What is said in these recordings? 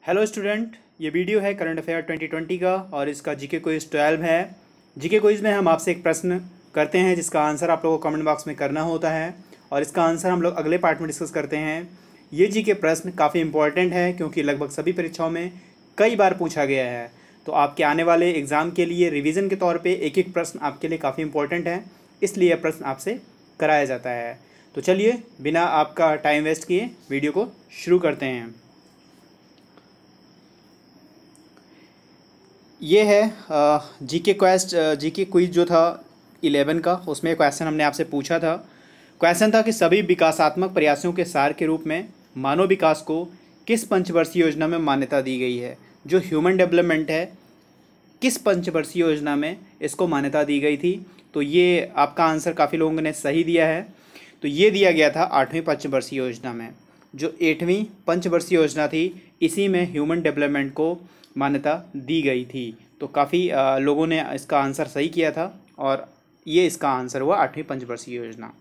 Hello student, ये video है current affair 2020 का और इसका जीके क्विज 12 है। जीके क्विज में हम आपसे एक प्रश्न करते हैं जिसका आंसर आप लोगों को कमेंट बॉक्स में करना होता है और इसका आंसर हम लोग अगले पार्ट में डिस्कस करते हैं। ये जीके प्रश्न काफ़ी इंपॉर्टेंट है क्योंकि लगभग सभी परीक्षाओं में कई बार पूछा गया है। तो आपके आने वाले एग्ज़ाम के लिए रिविज़न के तौर पर एक एक प्रश्न आपके लिए काफ़ी इंपॉर्टेंट है, इसलिए यह प्रश्न आपसे कराया जाता है। तो चलिए बिना आपका टाइम वेस्ट किए वीडियो को शुरू करते हैं। ये है जीके क्विज जो था 11 का, उसमें क्वेश्चन हमने आपसे पूछा था। क्वेश्चन था कि सभी विकासात्मक प्रयासों के सार के रूप में मानव विकास को किस पंचवर्षीय योजना में मान्यता दी गई है। जो ह्यूमन डेवलपमेंट है, किस पंचवर्षीय योजना में इसको मान्यता दी गई थी। तो ये आपका आंसर काफ़ी लोगों ने सही दिया है। तो ये दिया गया था 8वीं पंचवर्षीय योजना में। जो 8वीं पंचवर्षीय योजना थी, इसी में ह्यूमन डेवलपमेंट को मान्यता दी गई थी। तो काफ़ी लोगों ने इसका आंसर सही किया था और ये इसका आंसर हुआ 8वीं पंचवर्षीय योजना।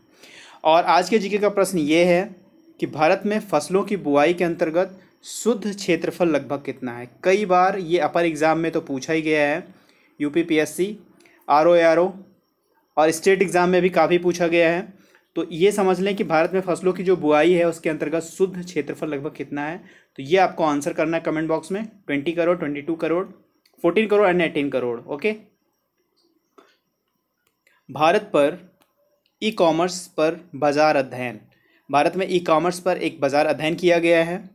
और आज के जीके का प्रश्न ये है कि भारत में फसलों की बुआई के अंतर्गत शुद्ध क्षेत्रफल लगभग कितना है। कई बार ये अपर एग्ज़ाम में तो पूछा ही गया है, यूपीपीएससी, आरओ और स्टेट एग्ज़ाम में भी काफ़ी पूछा गया है। तो ये समझ लें कि भारत में फसलों की जो बुआई है उसके अंतर्गत शुद्ध क्षेत्रफल लगभग कितना है। तो ये आपको आंसर करना है कमेंट बॉक्स में। 20 करोड़, 22 करोड़, 14 करोड़ एंड 18 करोड़। ओके। भारत पर ई कॉमर्स पर बाजार अध्ययन। भारत में ई कॉमर्स पर एक बाजार अध्ययन किया गया है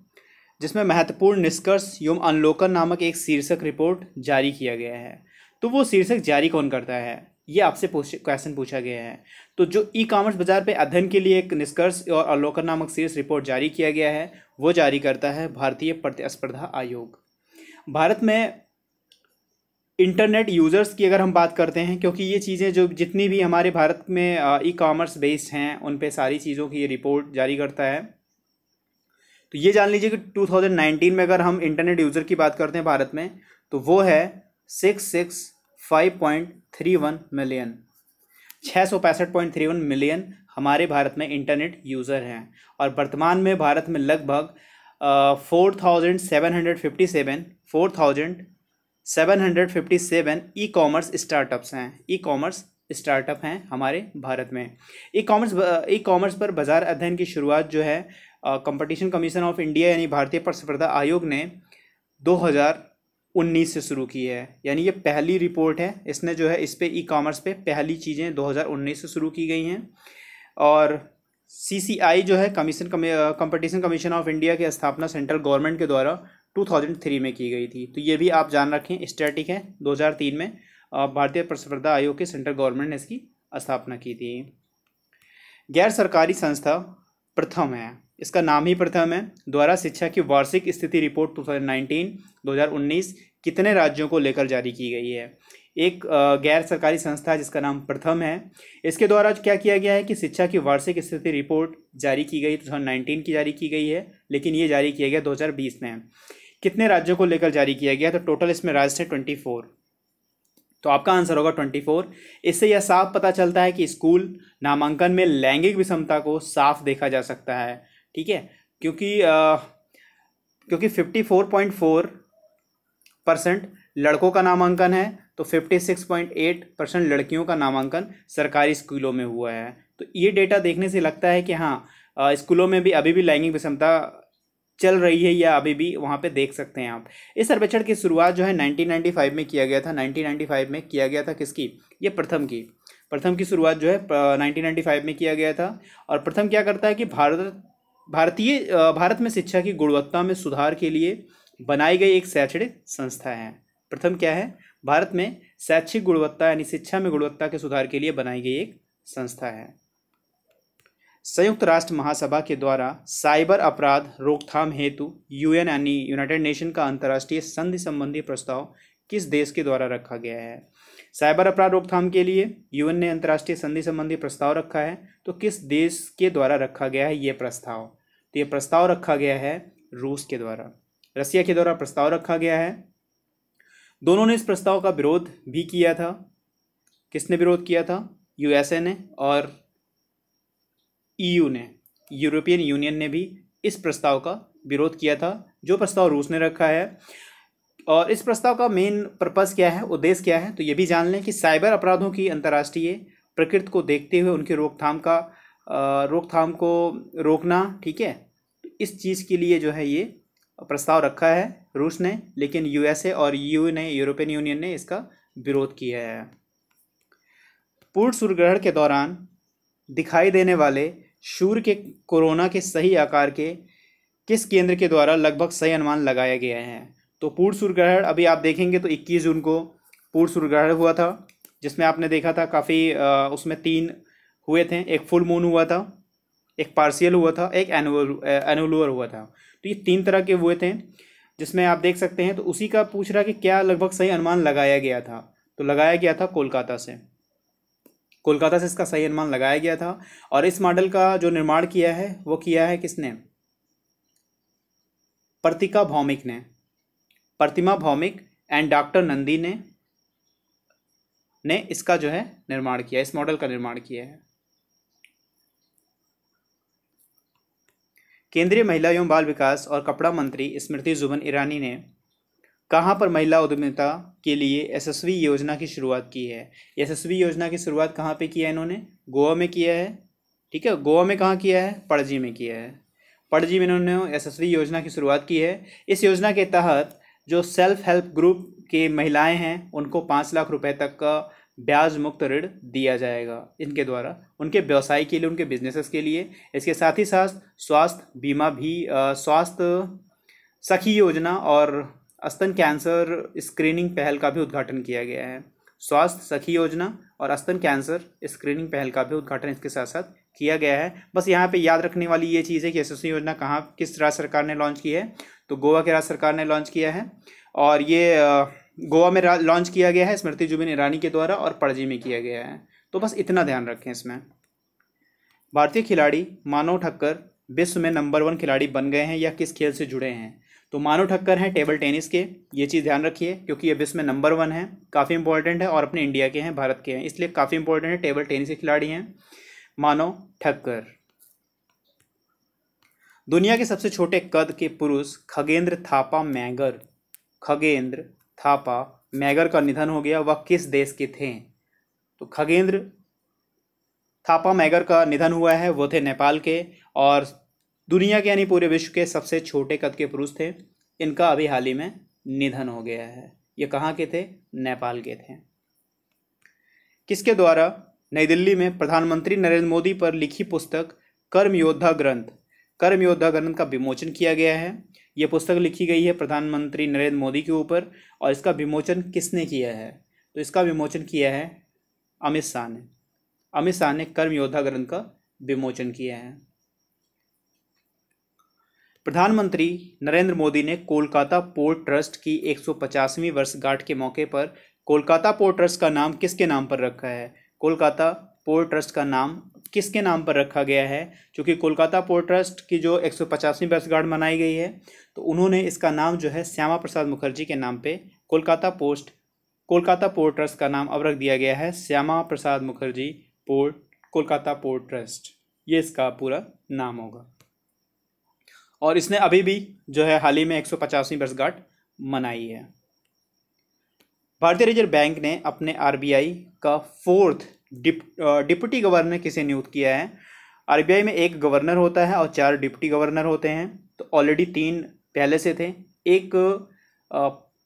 जिसमें महत्वपूर्ण निष्कर्ष एवं अवलोकन नामक एक शीर्षक रिपोर्ट जारी किया गया है। तो वो शीर्षक जारी कौन करता है, ये आपसे क्वेश्चन पूछा गया है। तो जो ई कॉमर्स बाजार पे अध्ययन के लिए एक निष्कर्ष और अवलोकन नामक शीर्ष रिपोर्ट जारी किया गया है, वो जारी करता है भारतीय प्रतिस्पर्धा आयोग। भारत में इंटरनेट यूज़र्स की अगर हम बात करते हैं, क्योंकि ये चीज़ें जो जितनी भी हमारे भारत में ई कॉमर्स बेस्ड हैं उन पे सारी चीज़ों की ये रिपोर्ट जारी करता है। तो ये जान लीजिए कि 2019 में अगर हम इंटरनेट यूज़र की बात करते हैं भारत में, तो वो है 665.31 मिलियन। 665.31 मिलियन हमारे भारत में इंटरनेट यूज़र हैं। और वर्तमान में भारत में लगभग 4,757 ई कॉमर्स स्टार्टअप्स हैं। ई कॉमर्स स्टार्टअप हैं हमारे भारत में। ई कॉमर्स पर बाजार अध्ययन की शुरुआत जो है कंपटीशन कमीशन ऑफ इंडिया यानी भारतीय प्रतिस्पर्धा आयोग ने 2019 से शुरू की है। यानी ये पहली रिपोर्ट है, इसने जो है इस पे ई कॉमर्स पे पहली चीज़ें 2019 से शुरू की गई हैं। और CCI जो है कंपटीशन कमीशन ऑफ इंडिया की स्थापना सेंट्रल गवर्नमेंट के द्वारा 2003 में की गई थी। तो ये भी आप जान रखें, स्टैटिक है। 2003 में भारतीय प्रतिस्पर्धा आयोग के सेंट्रल गवर्नमेंट ने इसकी स्थापना की थी। गैर सरकारी संस्था प्रथम है, इसका नाम ही प्रथम है, द्वारा शिक्षा की वार्षिक स्थिति रिपोर्ट 2019 कितने राज्यों को लेकर जारी की गई है। एक गैर सरकारी संस्था जिसका नाम प्रथम है, इसके द्वारा क्या किया गया है कि शिक्षा की वार्षिक स्थिति रिपोर्ट जारी की गई। 2019 की जारी की गई है, लेकिन ये जारी किया गया 2020 में। कितने राज्यों को लेकर जारी किया गया, तो टोटल इसमें राज्य थे 24। तो आपका आंसर होगा 24। इससे यह साफ पता चलता है कि स्कूल नामांकन में लैंगिक विषमता को साफ देखा जा सकता है। ठीक है, क्योंकि 54.4% लड़कों का नामांकन है, तो 56.8% लड़कियों का नामांकन सरकारी स्कूलों में हुआ है। तो ये डेटा देखने से लगता है कि हाँ, स्कूलों में भी अभी भी लैंगिक विषमता चल रही है, या अभी भी वहाँ पे देख सकते हैं आप। इस सर्वेक्षण की शुरुआत जो है 1995 में किया गया था। 1995 में किया गया था किसकी, ये प्रथम की शुरुआत जो है 1995 में किया गया था। और प्रथम क्या करता है कि भारत में शिक्षा की गुणवत्ता में सुधार के लिए बनाई गई एक शैक्षणिक संस्था है। प्रथम क्या है, भारत में शैक्षिक गुणवत्ता यानी शिक्षा में गुणवत्ता के सुधार के लिए बनाई गई एक संस्था है। संयुक्त राष्ट्र महासभा के द्वारा साइबर अपराध रोकथाम हेतु UN यानी यूनाइटेड नेशन का अंतर्राष्ट्रीय संधि संबंधी प्रस्ताव किस देश के द्वारा रखा गया है। साइबर अपराध रोकथाम के लिए UN ने अंतर्राष्ट्रीय संधि संबंधी प्रस्ताव रखा है, तो किस देश के द्वारा रखा गया है ये प्रस्ताव। तो ये प्रस्ताव रखा गया है रूस के द्वारा, रसिया के द्वारा प्रस्ताव रखा गया है। दोनों ने इस प्रस्ताव का विरोध भी किया था। किसने विरोध किया था, USA ने, और EU ने, यूरोपियन यूनियन ने भी इस प्रस्ताव का विरोध किया था, जो प्रस्ताव रूस ने रखा है। और इस प्रस्ताव का मेन पर्पस क्या है, उद्देश्य क्या है, तो ये भी जान लें कि साइबर अपराधों की अंतर्राष्ट्रीय प्रकृति को देखते हुए उनकी रोकथाम को रोकना, ठीक है। इस चीज़ के लिए जो है ये प्रस्ताव रखा है रूस ने, लेकिन यूएसए और यूरोपियन यूनियन ने इसका विरोध किया है। पूर्ण सूर्य ग्रहण के दौरान दिखाई देने वाले सूर्य के कोरोना के सही आकार के किस केंद्र के द्वारा लगभग सही अनुमान लगाया गया है। तो पूर्ण सूर्य ग्रहण अभी आप देखेंगे तो 21 जून को पूर्ण सूर्य ग्रहण हुआ था, जिसमें आपने देखा था काफ़ी उसमें 3 हुए थे, एक फुल मून हुआ था, एक पार्शियल हुआ था, एक एनुलर हुआ था। तो ये 3 तरह के हुए थे, जिसमें आप देख सकते हैं। तो उसी का पूछ रहा कि क्या लगभग सही अनुमान लगाया गया था, तो लगाया गया था कोलकाता से इसका सही अनुमान लगाया गया था। और इस मॉडल का जो निर्माण किया है वो किया है किसने, प्रतिमा भौमिक एंड डॉक्टर नंदी ने इसका जो है निर्माण किया, इस मॉडल का निर्माण किया है। केंद्रीय महिला एवं बाल विकास और कपड़ा मंत्री स्मृति जुबिन ईरानी ने कहाँ पर महिला उद्यमिता के लिए यशस्वी योजना की शुरुआत की है। यशस्वी योजना की शुरुआत कहाँ पे किया है इन्होंने, गोवा में किया है, ठीक है। गोवा में कहाँ किया है, पणजी में किया है। पणजी में इन्होंने यशस्वी योजना की शुरुआत की है। इस योजना के तहत जो सेल्फ हेल्प ग्रुप की महिलाएं हैं उनको 5 लाख रुपए तक का ब्याज मुक्त ऋण दिया जाएगा इनके द्वारा, उनके व्यवसाय के लिए, उनके बिजनेसेस के लिए। इसके साथ ही साथ स्वास्थ्य बीमा भी, स्वास्थ्य सखी योजना और स्तन कैंसर स्क्रीनिंग पहल का भी उद्घाटन किया गया है। स्वास्थ्य सखी योजना और स्तन कैंसर स्क्रीनिंग पहल का भी उद्घाटन इसके साथ साथ किया गया है। बस यहाँ पे याद रखने वाली ये चीज़ है कि यशस्वी योजना किस राज्य सरकार ने लॉन्च की है, तो गोवा के राज्य सरकार ने लॉन्च किया है। और ये गोवा में लॉन्च किया गया है स्मृति जुबिन ईरानी के द्वारा, और पणजी में किया गया है। तो बस इतना ध्यान रखें इसमें। भारतीय खिलाड़ी मानव ठक्कर विश्व में नंबर 1 खिलाड़ी बन गए हैं या किस खेल से जुड़े हैं। तो मानव ठक्कर हैं टेबल टेनिस के, ये चीज़ ध्यान रखिए क्योंकि ये विश्व में नंबर 1 है, काफ़ी इंपॉर्टेंट है, और अपने इंडिया के हैं, भारत के हैं, इसलिए काफ़ी इंपॉर्टेंट है। टेबल टेनिस के खिलाड़ी हैं मानव ठक्कर। दुनिया के सबसे छोटे कद के पुरुष खगेंद्र थापा मैगर का निधन हो गया। वह किस देश के थे। तो खगेंद्र थापा मैगर का निधन हुआ है, वो थे नेपाल के, और दुनिया के यानी पूरे विश्व के सबसे छोटे कद के पुरुष थे। इनका अभी हाल ही में निधन हो गया है। ये कहाँ के थे, नेपाल के थे। किसके द्वारा नई दिल्ली में प्रधानमंत्री नरेंद्र मोदी पर लिखी पुस्तक कर्मयोद्धा ग्रंथ का विमोचन किया गया है। ये पुस्तक लिखी गई है प्रधानमंत्री नरेंद्र मोदी के ऊपर, और इसका विमोचन किसने किया है, तो इसका विमोचन किया है अमित शाह ने कर्मयोद्धा ग्रंथ का विमोचन किया है। प्रधानमंत्री नरेंद्र मोदी ने कोलकाता पोर्ट ट्रस्ट की 150वीं वर्षगांठ के मौके पर कोलकाता पोर्ट ट्रस्ट का नाम किसके नाम पर रखा है। कोलकाता पोर्ट ट्रस्ट का नाम किसके नाम पर रखा गया है, क्योंकि कोलकाता पोर्ट ट्रस्ट की जो 150वीं वर्षगांठ मनाई गई है, तो उन्होंने इसका नाम जो है श्यामा प्रसाद मुखर्जी के नाम पे कोलकाता पोर्ट ट्रस्ट का नाम अब रख दिया गया है श्यामा प्रसाद मुखर्जी कोलकाता पोर्ट ट्रस्ट, ये इसका पूरा नाम होगा। और इसने अभी भी जो है हाल ही में 150वीं वर्षगांठ मनाई है। भारतीय रिजर्व बैंक ने अपने आरबीआई का 4th डिप्टी गवर्नर किसे नियुक्त किया है। आरबीआई में 1 गवर्नर होता है और 4 डिप्टी गवर्नर होते हैं। तो ऑलरेडी 3 पहले से थे, एक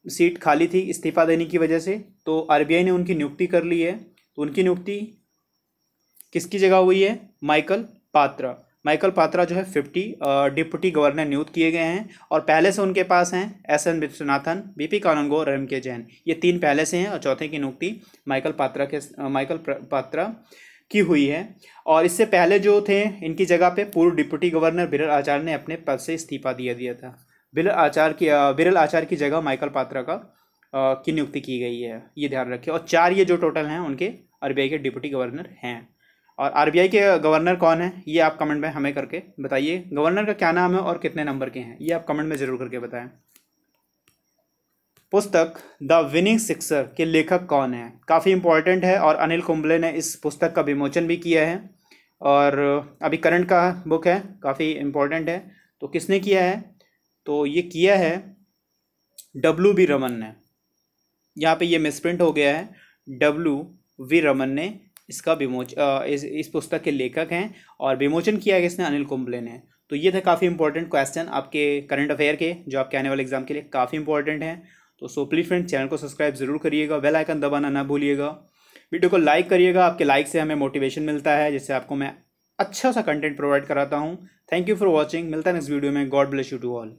सीट खाली थी इस्तीफा देने की वजह से, तो आरबीआई ने उनकी नियुक्ति कर ली है। तो उनकी नियुक्ति किसकी जगह हुई है, माइकल पात्रा जो है 50 डिप्टी गवर्नर नियुक्त किए गए हैं। और पहले से उनके पास हैं एस.एन. विश्वनाथन, बीपी कानूनगो और एम.के. जैन, ये 3 पहले से हैं, और चौथे की नियुक्ति माइकल पात्रा की हुई है। और इससे पहले जो थे इनकी जगह पे पूर्व डिप्टी गवर्नर विरल आचार्य ने अपने पद से इस्तीफा दिया था। विरल आचार्य की जगह माइकल पात्रा की नियुक्ति की गई है, ये ध्यान रखिए। और 4 ये जो टोटल हैं उनके आरबीआई के डिप्टी गवर्नर हैं। और आरबीआई के गवर्नर कौन है, ये आप कमेंट में हमें करके बताइए। गवर्नर का क्या नाम है और कितने नंबर के हैं, ये आप कमेंट में ज़रूर करके बताएं। पुस्तक द विनिंग सिक्सर के लेखक कौन है, काफ़ी इंपॉर्टेंट है, और अनिल कुंबले ने इस पुस्तक का विमोचन भी किया है, और अभी करंट का बुक है, काफ़ी इंपॉर्टेंट है। तो किसने किया है, तो ये किया है W.B. रमन ने। यहाँ पे ये मिसप्रिंट हो गया है, W.V. रमन ने इसका इस पुस्तक के लेखक हैं और विमोचन किया है इसने अनिल कुंबले ने। तो ये थे काफ़ी इंपॉर्टेंट क्वेश्चन आपके करंट अफेयर के, जो आपके आने वाले एग्जाम के लिए काफ़ी इंपॉर्टेंट हैं। तो सो प्लीज़ फ्रेंड, चैनल को सब्सक्राइब जरूर करिएगा, बेल आइकन दबाना ना भूलिएगा, वीडियो को लाइक करिएगा। आपके लाइक से हमें मोटिवेशन मिलता है, जिससे आपको मैं अच्छा सा कंटेंट प्रोवाइड कराता हूँ। थैंक यू फॉर वॉचिंग, मिलता है नेक्स्ट वीडियो में। God bless you to all.